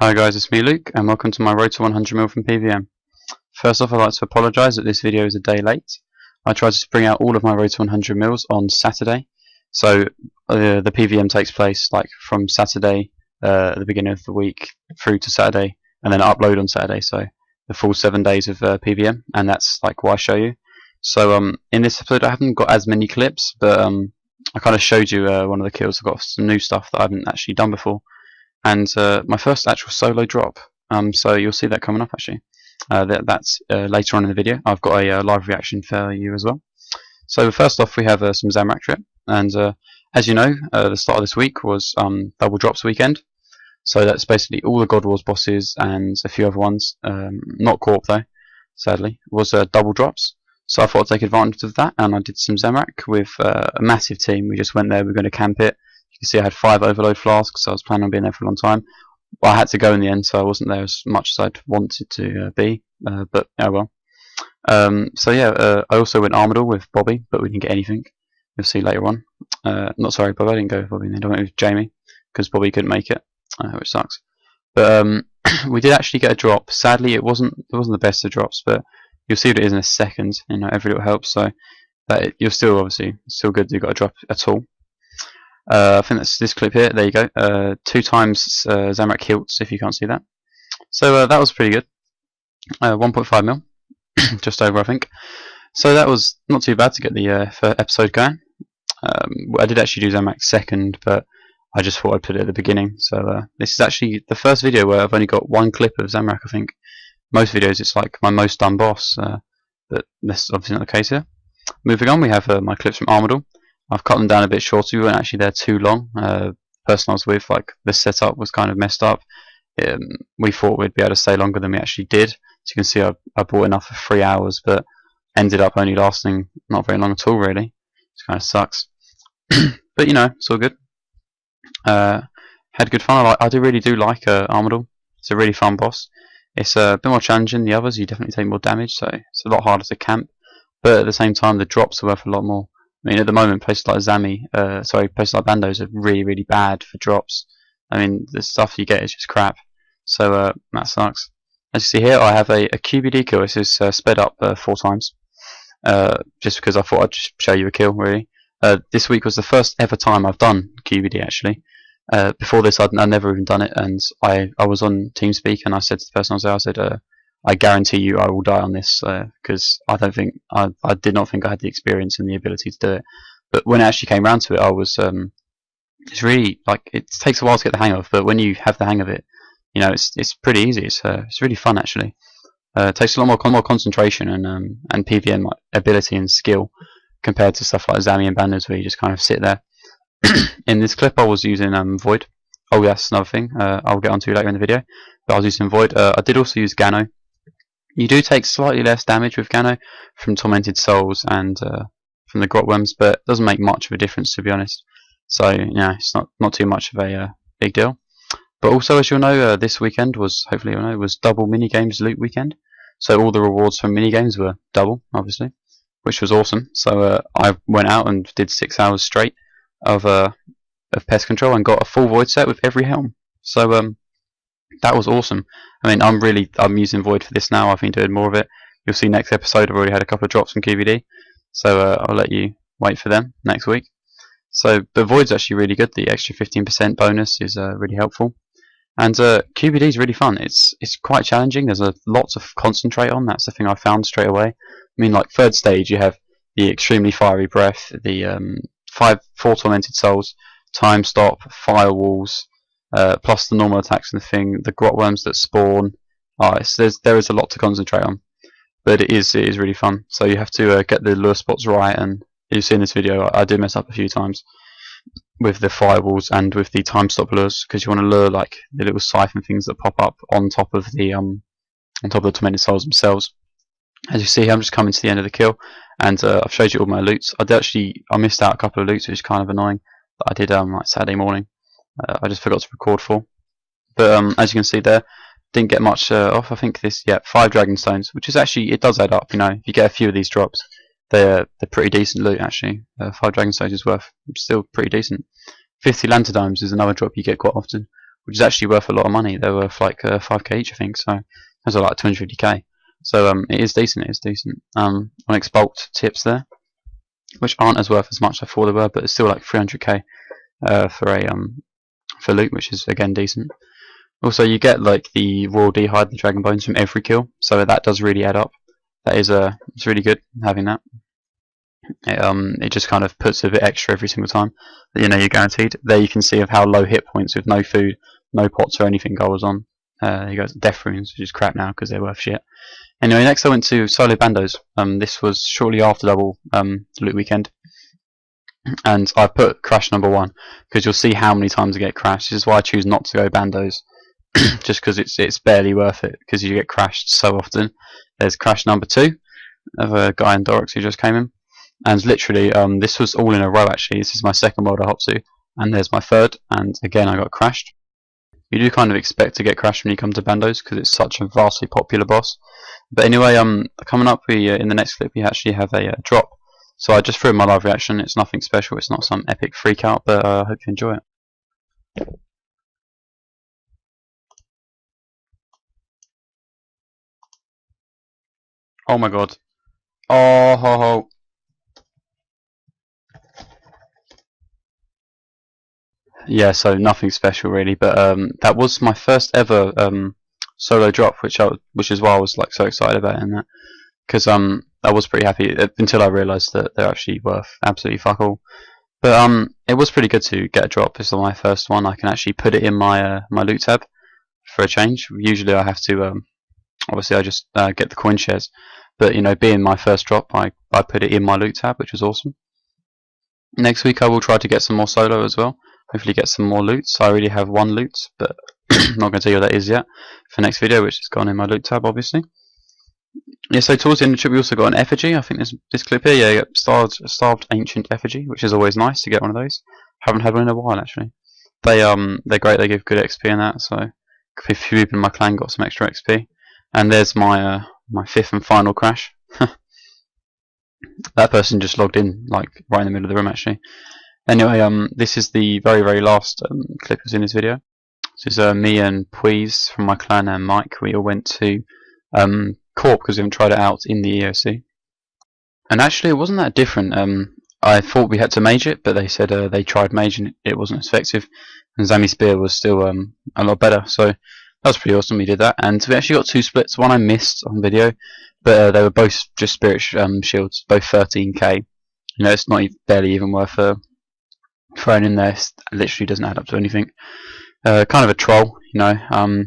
Hi guys, it's me Luke, and welcome to my Road to 100mm from PvM. First off, I'd like to apologise that this video is a day late. I tried to bring out all of my Road to 100mm on Saturday, so the PvM takes place like from Saturday at the beginning of the week through to Saturday, and then upload on Saturday, so the full 7 days of PvM, and that's like what I show you. So in this episode I haven't got as many clips, but I kind of showed you one of the kills. I've got some new stuff that I haven't actually done before. And my first actual solo drop, so you'll see that coming up actually. That's later on in the video. I've got a live reaction for you as well. So first off, we have some Zamrak trip, and as you know, the start of this week was double drops weekend. So that's basically all the God Wars bosses and a few other ones, not Corp though, sadly, was double drops. So I thought I'd take advantage of that, and I did some Zamrak with a massive team. We just went there, we were going to camp it. You can see I had 5 overload flasks, so I was planning on being there for a long time. Well, I had to go in the end, so I wasn't there as much as I'd wanted to be, but oh well. So yeah, I also went Armador with Bobby, but we didn't get anything. You'll see later on. Not sorry, Bobby, I didn't go with Bobby. I went with Jamie, because Bobby couldn't make it, which sucks. But we did actually get a drop. Sadly, it wasn't the best of drops, but you'll see what it is in a second. You know, every little helps, so that you're still obviously still good that you got a drop at all. I think that's this clip here. There you go. 2 times Zamrak hilts, if you can't see that. So that was pretty good. 1.5mm, just over, I think. So that was not too bad to get the episode going. I did actually do Zamrak second, but I just thought I'd put it at the beginning. So this is actually the first video where I've only got 1 clip of Zamrak, I think. Most videos it's like my most done boss, but that's obviously not the case here. Moving on, we have my clips from Armador. I've cut them down a bit shorter. We weren't actually there too long. The person I was with, like, the setup was kind of messed up. We thought we'd be able to stay longer than we actually did. As you can see, I bought enough for 3 hours, but ended up only lasting not very long at all, really. Which kind of sucks. But you know, it's all good. Had good fun. I really do like Armador. It's a really fun boss. It's a bit more challenging than the others. You definitely take more damage, so it's a lot harder to camp. But at the same time, the drops are worth a lot more. I mean, at the moment, places like places like Bandos are really bad for drops. I mean, the stuff you get is just crap. So that sucks. As you see here, I have a QBD kill. This is sped up 4 times, just because I thought I'd just show you a kill. Really, this week was the first ever time I've done QBD actually. Before this, I'd never even done it, and I was on TeamSpeak, and I said to the person I was there, I said, I guarantee you I will die on this, because I did not think I had the experience and the ability to do it. But when it actually came around to it, I was it's really, like, it takes a while to get the hang of, but when you have the hang of it, you know, it's pretty easy. It's really fun actually. It takes a lot more concentration and PvM ability and skill compared to stuff like Zami and Bandos where you just kind of sit there. In this clip, I was using Void. Oh yes, another thing I'll get onto later in the video. But I was using Void. I did also use Gano. You do take slightly less damage with Gano from Tormented Souls and from the Grotworms, but it doesn't make much of a difference, to be honest. So yeah, it's not too much of a big deal. But also, as you'll know, this weekend hopefully you'll know, was double minigames loot weekend. So all the rewards from minigames were double, obviously, which was awesome. So I went out and did 6 hours straight of pest control and got a full Void set with every helm. So that was awesome. I mean, I'm using Void for this now. I've been doing more of it. You'll see next episode I've already had a couple of drops from QVD, so I'll let you wait for them next week. So, but Void's actually really good. The extra 15% bonus is really helpful, and QVD is really fun. It's quite challenging. There's a lot to concentrate on. That's the thing I found straight away. I mean, like 3rd stage, you have the extremely fiery breath, the 4 tormented souls, time stop, firewalls. Plus the normal attacks and the thing, the Grotworms that spawn. There is a lot to concentrate on, but it is really fun. So you have to get the lure spots right, and you see in this video I did mess up a few times with the firewalls and with the time stop lures, because you want to lure like the little siphon things that pop up on top of the tormented souls themselves. As you see here, I'm just coming to the end of the kill, and I've showed you all my loots. I missed out a couple of loots, which is kind of annoying, that I did like Saturday morning. I just forgot to record for. But as you can see there, didn't get much off. I think 5 dragon stones, which is actually, it does add up. You know, if you get a few of these drops, they're pretty decent loot actually. 5 dragon stones is worth still pretty decent. 50 lanterdomes is another drop you get quite often, which is actually worth a lot of money. They're worth like 5k each, I think. So those are like 250k. So it is decent. It is decent. On Xbolt tips there, which aren't as worth as much as I thought they were, but it's still like 300k for loot, which is again decent. Also, you get like the raw d'hide and dragon bones from every kill, so that does really add up. That is it's really good having that. It just kind of puts a bit extra every single time that you know you're guaranteed. There you can see of how low hit points with no food, no pots or anything I was on. There you go, death runes, which is crap now because they're worth shit. Anyway, next I went to solo bandos. This was shortly after double loot weekend, and I put crash number 1 because you'll see how many times I get crashed. This is why I choose not to go bandos, just because it's barely worth it because you get crashed so often. There's crash number 2 of a guy in Dorix who just came in. And literally, this was all in a row actually. This is my second world I hopped to, and there's my third, and again I got crashed. You do kind of expect to get crashed when you come to bandos because it's such a vastly popular boss. But anyway, coming up, in the next clip we actually have a drop. So I just threw in my live reaction. It's nothing special. It's not some epic freak out, but I hope you enjoy it. Oh my god. Oh ho ho. Yeah, so nothing special really, but that was my first ever solo drop, which is why I was like so excited about it, and that because I was pretty happy until I realised that they're actually worth absolutely fuck all. But it was pretty good to get a drop. This is my first one. I can actually put it in my my loot tab for a change. Usually I have to obviously I just get the coin shares, but you know, being my first drop, I put it in my loot tab, which was awesome. Next week I will try to get some more solo as well. Hopefully get some more loot. So I already have 1 loot, but I'm not going to tell you what that is yet for next video, which is gone in my loot tab obviously. Yeah, so towards the end of the trip we also got an effigy. I think this clip here, yeah, starved ancient effigy, which is always nice to get one of those. Haven't had one in a while actually. They're great. They give good XP in that. So a few people in my clan got some extra XP. And there's my my 5th and final crash. That person just logged in like right in the middle of the room actually. Anyway, this is the very last clip that's in this video. This is me and Pweez from my clan and Mike. We all went to Corp because we haven't tried it out in the EOC. And actually it wasn't that different. I thought we had to mage it, but they said they tried mage and it wasn't as effective. And Zami Spear was still a lot better. So that was pretty awesome. We did that, and we actually got 2 splits. One I missed on video, but they were both just spirit shields, both 13k. You know, it's not barely even worth throwing in there. It literally doesn't add up to anything. Kind of a troll, you know.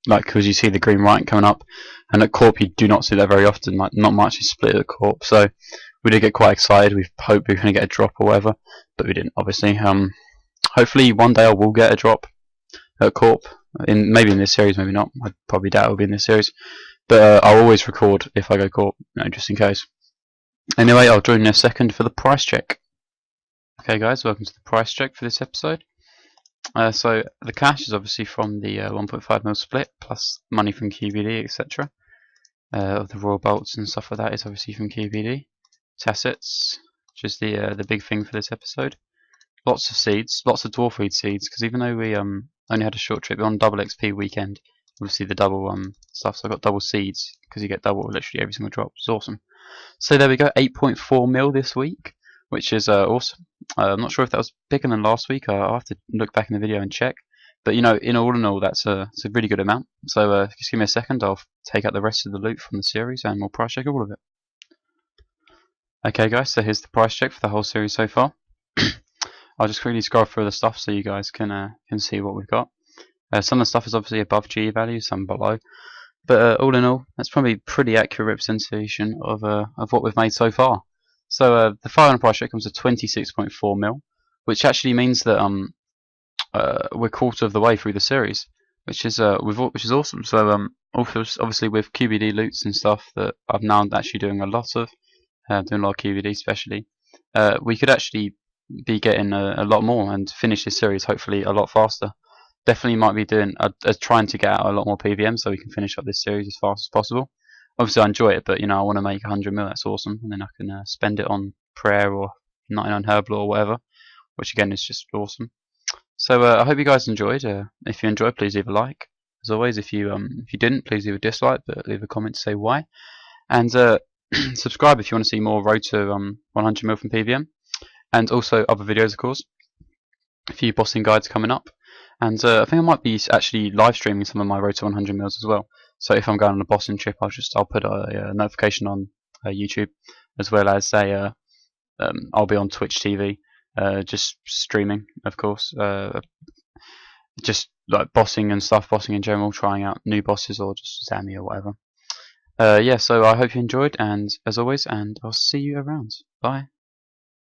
Like because you see the green writing coming up, and at Corp you do not see that very often. Like not much is split at Corp, so we did get quite excited. We hoped we were going to get a drop or whatever, but we didn't, obviously. Hopefully one day I will get a drop at Corp. Maybe in this series, maybe not. I probably doubt it will be in this series, but I'll always record if I go Corp, you know, just in case. Anyway, I'll join in a second for the price check. Okay, guys, welcome to the price check for this episode. So the cash is obviously from the 1.5 mil split plus money from QBD, etc. Of the royal bolts and stuff like that is obviously from QBD. Tassets, which is the big thing for this episode. Lots of seeds, lots of dwarf weed seeds, because even though we only had a short trip on double XP weekend, obviously the double stuff, so I got double seeds because you get double literally every single drop. It's awesome. So there we go, 8.4 mil this week, which is awesome. I'm not sure if that was bigger than last week. I'll have to look back in the video and check. But you know, in all, that's it's a really good amount. So just give me a second. I'll take out the rest of the loot from the series and we'll price check all of it. Okay, guys. So here's the price check for the whole series so far. I'll just quickly scroll through the stuff so you guys can see what we've got. Some of the stuff is obviously above GE value, some below. But all in all, that's probably a pretty accurate representation of what we've made so far. So the final price check comes to 26.4 mil, which actually means that we're quarter of the way through the series, which is awesome. So obviously with QBD loots and stuff that I'm now actually doing a lot of, QBD especially, we could actually be getting a lot more and finish this series hopefully a lot faster. Definitely might be doing trying to get out a lot more PvM so we can finish up this series as fast as possible. Obviously I enjoy it, but you know, I want to make 100 mil. That's awesome, and then I can spend it on prayer or 99 herbal or whatever, which again is just awesome. So I hope you guys enjoyed. If you enjoyed, please leave a like. As always, if you didn't, please leave a dislike, but leave a comment to say why. And subscribe if you want to see more Road to 100 mil from PvM, and also other videos, of course. A few bossing guides coming up, and I think I might be actually live streaming some of my Road to 100 mils as well. So if I'm going on a bossing trip, I'll put a notification on YouTube, as well as I'll be on Twitch TV, just streaming, of course, just like bossing and stuff, bossing in general, trying out new bosses or just Zami or whatever. Yeah, so I hope you enjoyed, and as always, and I'll see you around. Bye.